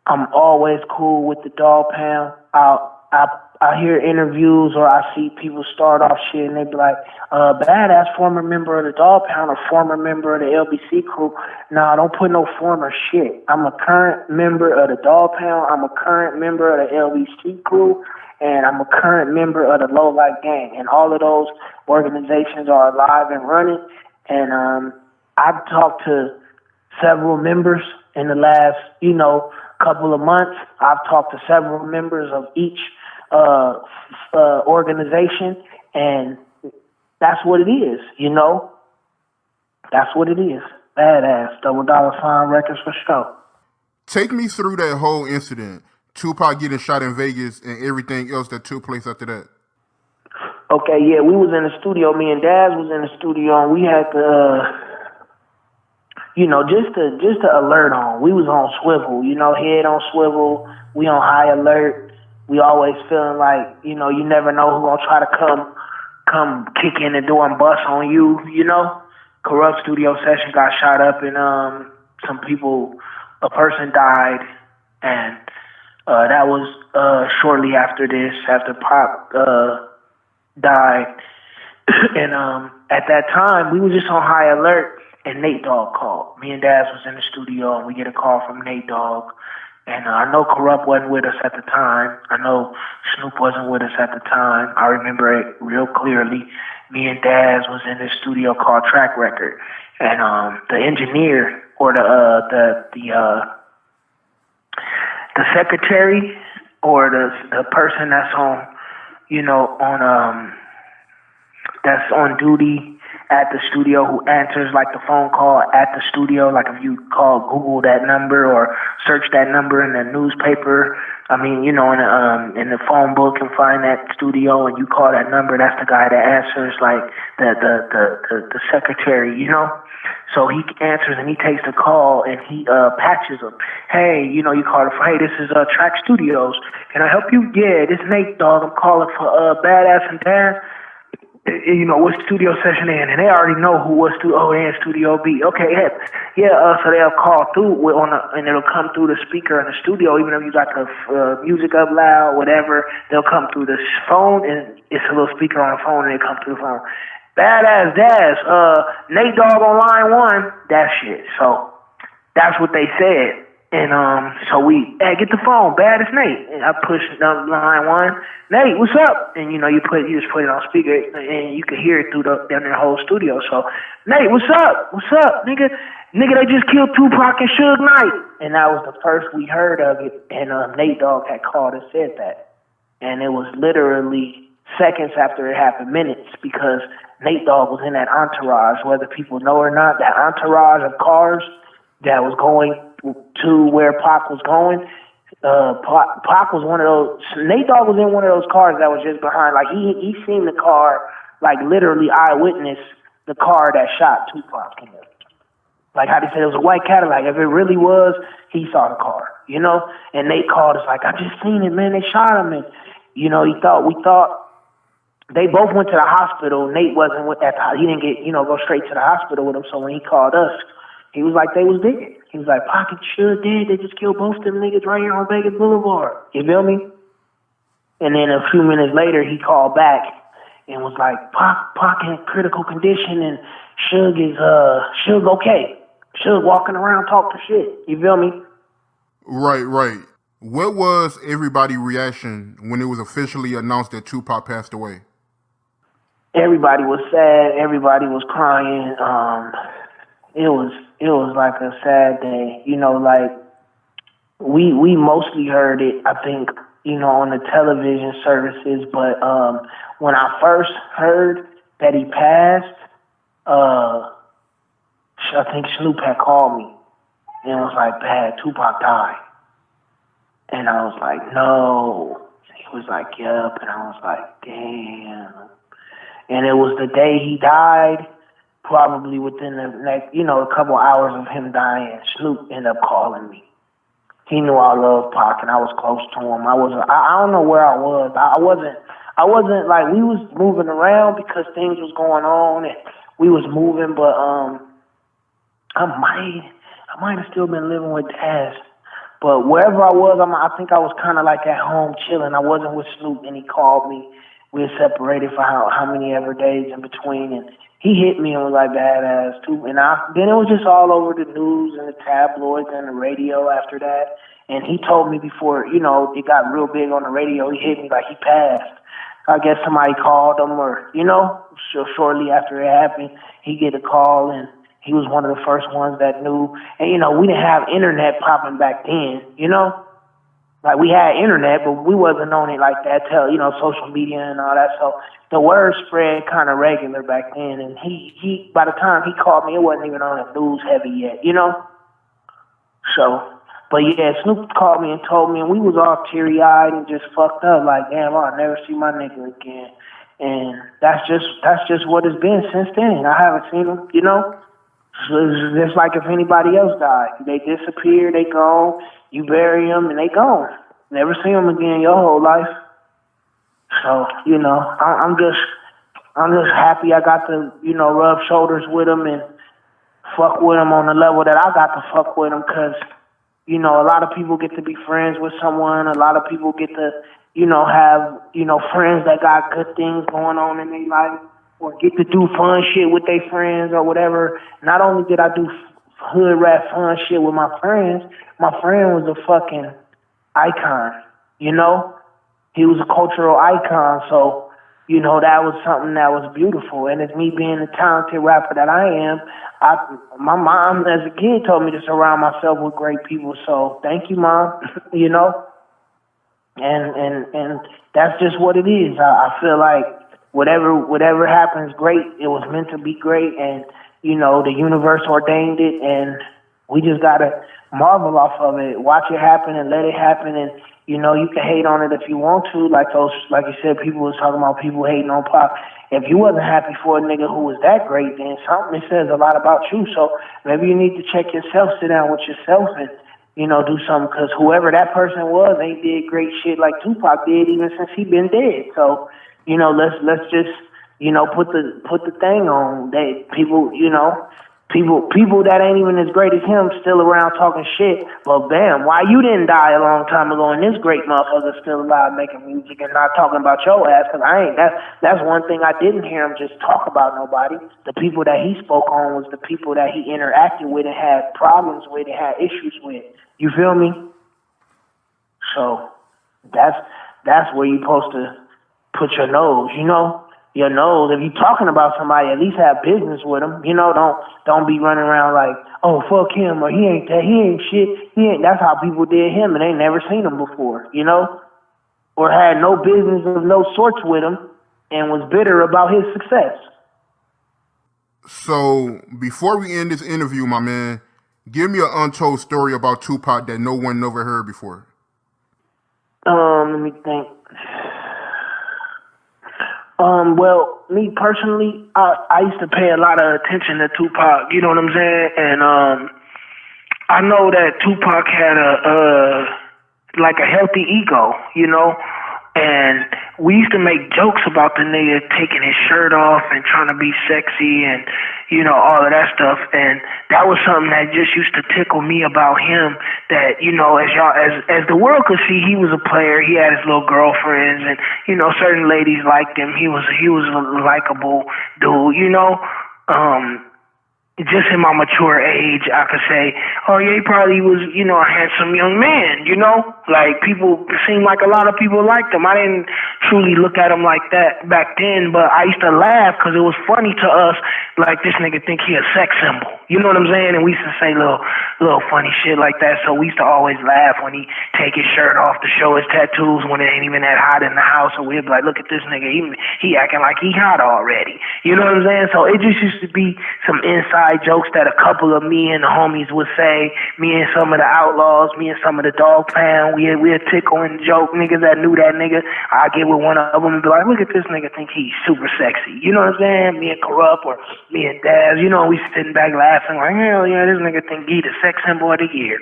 I'm always cool with the Dog Pound. I hear interviews or I see people start off shit and they be like, Badass, former member of the Dog Pound or former member of the LBC crew. Nah, don't put no former shit. I'm a current member of the Dog Pound. I'm a current member of the LBC crew. And I'm a current member of the Low Life Gang. And all of those organizations are alive and running. And I've talked to several members in the last, you know, couple of months. I've talked to several members of each organization, and that's what it is, you know? That's what it is. Badass. Double Dollar Sign Records for sure. Take me through that whole incident. Tupac getting shot in Vegas and everything else that took place after that. Okay, yeah, we was in the studio. Me and Daz was in the studio, and we had to, you know, just to alert on. We was on swivel, you know, head on swivel. We on high alert. We always feeling like, you know, you never know who gonna try to come kick in the door and bust on you, you know. Corrupt studio session got shot up, and a person died, and that was shortly after this, after Pop died. And at that time, we was just on high alert, and Nate Dogg called. Me and Daz was in the studio, and we get a call from Nate Dogg. And I know Corrupt wasn't with us at the time. I know Snoop wasn't with us at the time. I remember it real clearly. Me and Daz was in this studio called Track Record, and the engineer or the secretary or the person that's on, that's on duty at the studio who answers like the phone call at the studio. Like if you Google that number or search that number in the newspaper, in the phone book and find that studio and you call that number, that's the guy that answers, like the secretary, So he answers and he takes the call and he patches him. Hey, you call it for, hey, this is Track Studios. Can I help you? Yeah, this is Nate Dogg. I'm calling for Badass and Daz. What studio session they in? And they already know they in Studio B. Okay, so they'll call through and it'll come through the speaker in the studio. Even if you got the music up loud, whatever, they'll come through the phone, and it's a little speaker on the phone, and they come through the phone. Badass Daz, Nate Dogg on line 1. That shit. So that's what they said. And so we, hey, get the phone, Bad as Nate. And I pushed line 1. Nate, what's up? And you just put it on speaker, and you could hear it through down the whole studio. So, Nate, what's up? What's up, nigga? Nigga, they just killed Tupac and Suge Knight. And that was the first we heard of it. And Nate Dogg had called and said that. And it was literally seconds after it happened, minutes, because Nate Dogg was in that entourage, whether people know or not, that entourage of cars that was going to where Pac was going. Pac was one of those. Nate Dogg was in one of those cars that was just behind. Like he seen the car, like literally eyewitness the car that shot Tupac in it. Like how they said it was a white Cadillac. If it really was, he saw the car, And Nate called us like, I just seen it, man. They shot him, and we thought. They both went to the hospital. Nate wasn't with that. He didn't get go straight to the hospital with him. So when he called us, he was like, they was dead. He was like, Pac and Suge dead. They just killed both them niggas right here on Vegas Boulevard. You feel me? And then a few minutes later, he called back and was like, Pac in critical condition and Suge okay. Suge walking around talking shit. You feel me? Right. What was everybody's reaction when it was officially announced that Tupac passed away? Everybody was sad. Everybody was crying. It was like a sad day. Like we mostly heard it, I think, on the television services. But when I first heard that he passed, I think Snoop had called me and was like, "Bad, Tupac died." And I was like, "No." And he was like, "Yep." And I was like, "Damn." And it was the day he died. Probably within the next, a couple hours of him dying, Snoop ended up calling me. He knew I loved Pac and I was close to him. I don't know where I was. I wasn't like, we was moving around because things was going on and we was moving, but I might have still been living with Daz. But wherever I was, I think I was kind of like at home chilling. I wasn't with Snoop, and he called me. We were separated for how many ever days in between, and he hit me and was like, "Badass too." And then it was just all over the news and the tabloids and the radio after that. And he told me before, it got real big on the radio, he hit me like he passed. I guess somebody called him or, so shortly after it happened, he get a call, and he was one of the first ones that knew. And, we didn't have internet popping back then, Like, we had internet, but we wasn't on it like that till, social media and all that. So the word spread kind of regular back then. And he by the time he called me, it wasn't even on the news heavy yet, So, but yeah, Snoop called me and told me, and we was all teary-eyed and just fucked up. Like, damn, I'll never see my nigga again. And that's just what it's been since then. I haven't seen him, So it's just like if anybody else died. They disappear, they gone. You bury them, and they gone. Never see them again your whole life. So, I'm just happy I got to, rub shoulders with them and fuck with them on the level that I got to fuck with them, because, a lot of people get to be friends with someone. A lot of people get to, have, friends that got good things going on in their life. or get to do fun shit with their friends or whatever. Not only did I do hood rat fun shit with my friend was a fucking icon, you know? He was a cultural icon, so, you know, that was something that was beautiful. And as me being the talented rapper that I am, my mom as a kid told me to surround myself with great people, so thank you, Mom, you know? And that's just what it is. I feel like whatever happens, great. It was meant to be great, and you know the universe ordained it, and we just gotta marvel off of it, watch it happen, and let it happen. And you know you can hate on it if you want to, like you said, people was talking about people hating on Pop. If you wasn't happy for a nigga who was that great, then something it says a lot about you. So maybe you need to check yourself, sit down with yourself, and you know, do something, because whoever that person was, they did great shit like Tupac did even since he been dead. So, you know, let's just, you know, put the thing on. They people, you know, people that ain't even as great as him still around talking shit. But bam, why you didn't die a long time ago and this great motherfucker still alive making music and not talking about your ass? Because I ain't. That's one thing I didn't hear him just talk about nobody. The people that he spoke on was the people that he interacted with and had problems with and had issues with. You feel me? So that's where you're supposed to put your nose, you know? Your nose. If you're talking about somebody, at least have business with them. You know, don't be running around like, oh, fuck him, or he ain't that, he ain't shit. He ain't. That's how people did him, and they never seen him before, you know? Or had no business of no sorts with him and was bitter about his success. So before we end this interview, my man, give me an untold story about Tupac that no one never heard before. Let me think. Well, me personally, I used to pay a lot of attention to Tupac, you know what I'm saying? And I know that Tupac had a healthy ego, you know? And we used to make jokes about the nigga taking his shirt off and trying to be sexy and, you know, all of that stuff. And that was something that just used to tickle me about him, that, you know, as the world could see, he was a player. He had his little girlfriends and, you know, certain ladies liked him. He was a likable dude, you know. Just in my mature age, I could say, oh yeah, he probably was, you know, a handsome young man, you know? Like, people, it seemed like a lot of people liked him. I didn't truly look at him like that back then, but I used to laugh because it was funny to us, like, this nigga think he a sex symbol. You know what I'm saying? And we used to say little funny shit like that, so we used to always laugh when he take his shirt off to show his tattoos when it ain't even that hot in the house, and we'd be like, look at this nigga, he acting like he hot already. You know what I'm saying? So it just used to be some inside jokes that a couple of me and the homies would say, me and some of the outlaws, me and some of the dog pound, we'd tickle and joke. Niggas that knew that nigga, I'd get with one of them and be like, look at this nigga, think he's super sexy. You know what I'm saying? Me and Corrupt or me and Daz, you know, we sitting back laughing like, hell yeah, this nigga think he the sex symbol of the year.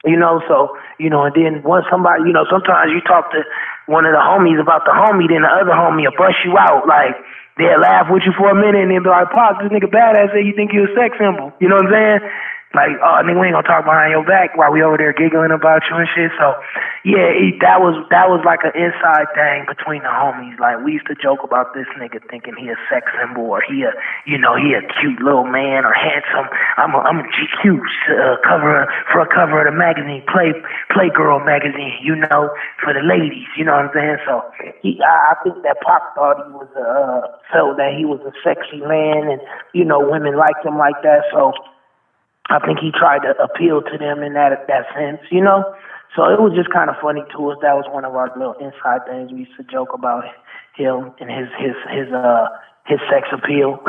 You know, so, you know, and then once somebody, you know, sometimes you talk to one of the homies about the homie, then the other homie will bust you out, like, they'll laugh with you for a minute and then be like, Pop, this nigga badass say you think you a sex symbol. You know what I'm saying? Like, oh, nigga, we ain't gonna talk behind your back while we over there giggling about you and shit. So, yeah, that was like an inside thing between the homies. Like, we used to joke about this nigga thinking he a sex symbol, or he a cute little man or handsome. I'm a GQ cover for a cover of the magazine, Playgirl magazine, you know, for the ladies. You know what I'm saying? So, I think that Pop thought he was felt that he was a sexy man, and you know, women liked him like that. So I think he tried to appeal to them in that sense, you know? So it was just kind of funny to us. That was one of our little inside things. We used to joke about him and his sex appeal.